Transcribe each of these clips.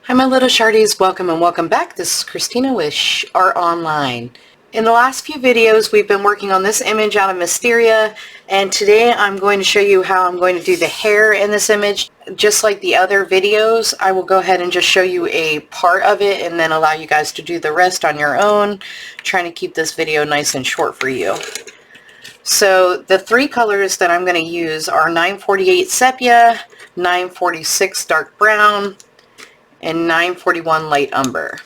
Hi my little shardies, welcome and welcome back. This is Christina with Shhh Art Online. In the last few videos we've been working on this image out of Mysteria, and today I'm going to show you how I'm going to do the hair in this image. Just like the other videos, I will go ahead and just show you a part of it and then allow you guys to do the rest on your own, trying to keep this video nice and short for you. So the three colors that I'm going to use are 948 sepia, 946 dark brown, and 941 light umber.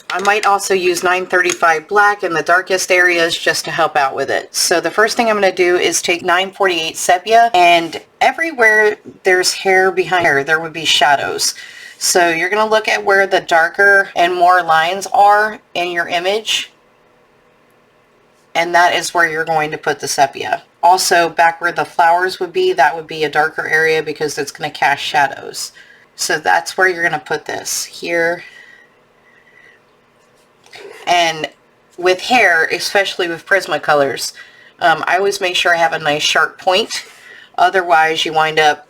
I might also use 935 black in the darkest areas just to help out with it. So the first thing I'm going to do is take 948 sepia, and everywhere there's hair behind hair there would be shadows. So you're going to look at where the darker and more lines are in your image, and that is where you're going to put the sepia. Also back where the flowers would be, that would be a darker area because it's going to cast shadows. So that's where you're going to put this, here. And with hair, especially with Prismacolors, I always make sure I have a nice sharp point. Otherwise you wind up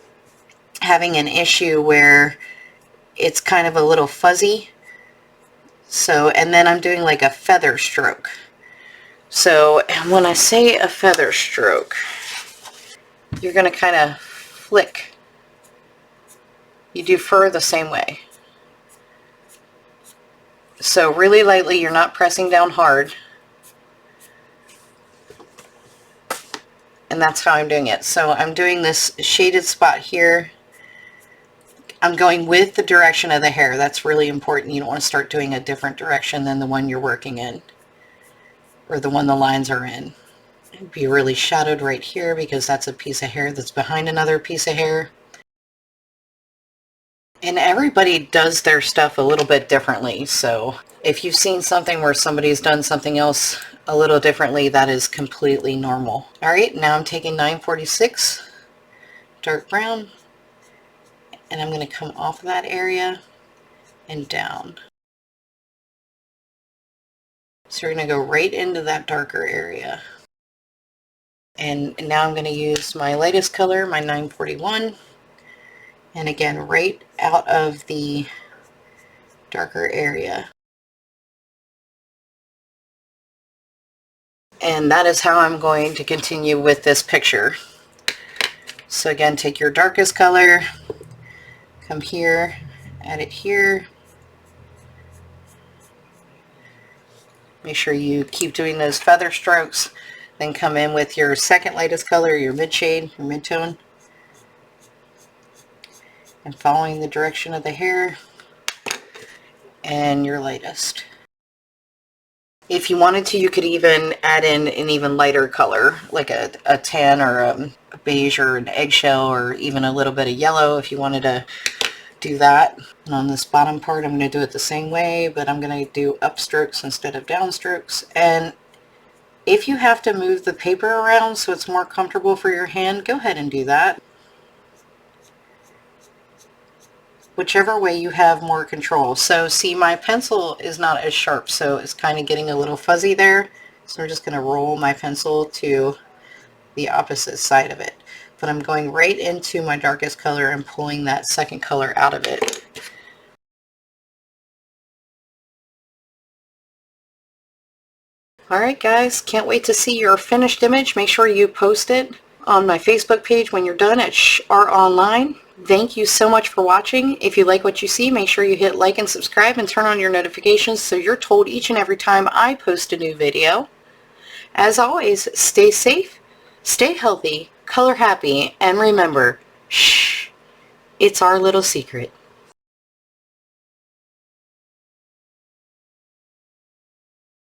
having an issue where it's kind of a little fuzzy. So, and then I'm doing like a feather stroke. So when I say a feather stroke, you're going to kind of flick. You do fur the same way. So really lightly, you're not pressing down hard. And that's how I'm doing it. So I'm doing this shaded spot here. I'm going with the direction of the hair. That's really important. You don't want to start doing a different direction than the one you're working in, or the one the lines are in. It'd be really shadowed right here because that's a piece of hair that's behind another piece of hair. And everybody does their stuff a little bit differently, so if you've seen something where somebody's done something else a little differently, that is completely normal. Alright, now I'm taking 946 dark brown, and I'm going to come off of that area and down. So we're going to go right into that darker area. And now I'm going to use my lightest color, my 941. And again, right out of the darker area. And that is how I'm going to continue with this picture. So again, take your darkest color, come here, add it here. Make sure you keep doing those feather strokes. Then come in with your second lightest color, your mid shade, your mid-tone. And following the direction of the hair, and your lightest. If you wanted to, you could even add in an even lighter color, like a tan or a beige or an eggshell, or even a little bit of yellow if you wanted to do that. And on this bottom part, I'm going to do it the same way, but I'm going to do upstrokes instead of downstrokes. And if you have to move the paper around so it's more comfortable for your hand, go ahead and do that. Whichever way you have more control. So see, my pencil is not as sharp, so it's kind of getting a little fuzzy there. So I'm just going to roll my pencil to the opposite side of it. But I'm going right into my darkest color and pulling that second color out of it. Alright guys, can't wait to see your finished image. Make sure you post it on my Facebook page when you're done at Shhh Art Online. Thank you so much for watching. If you like what you see, make sure you hit like and subscribe and turn on your notifications so you're told each and every time I post a new video. As always, stay safe, stay healthy, color happy, and remember, shh, it's our little secret.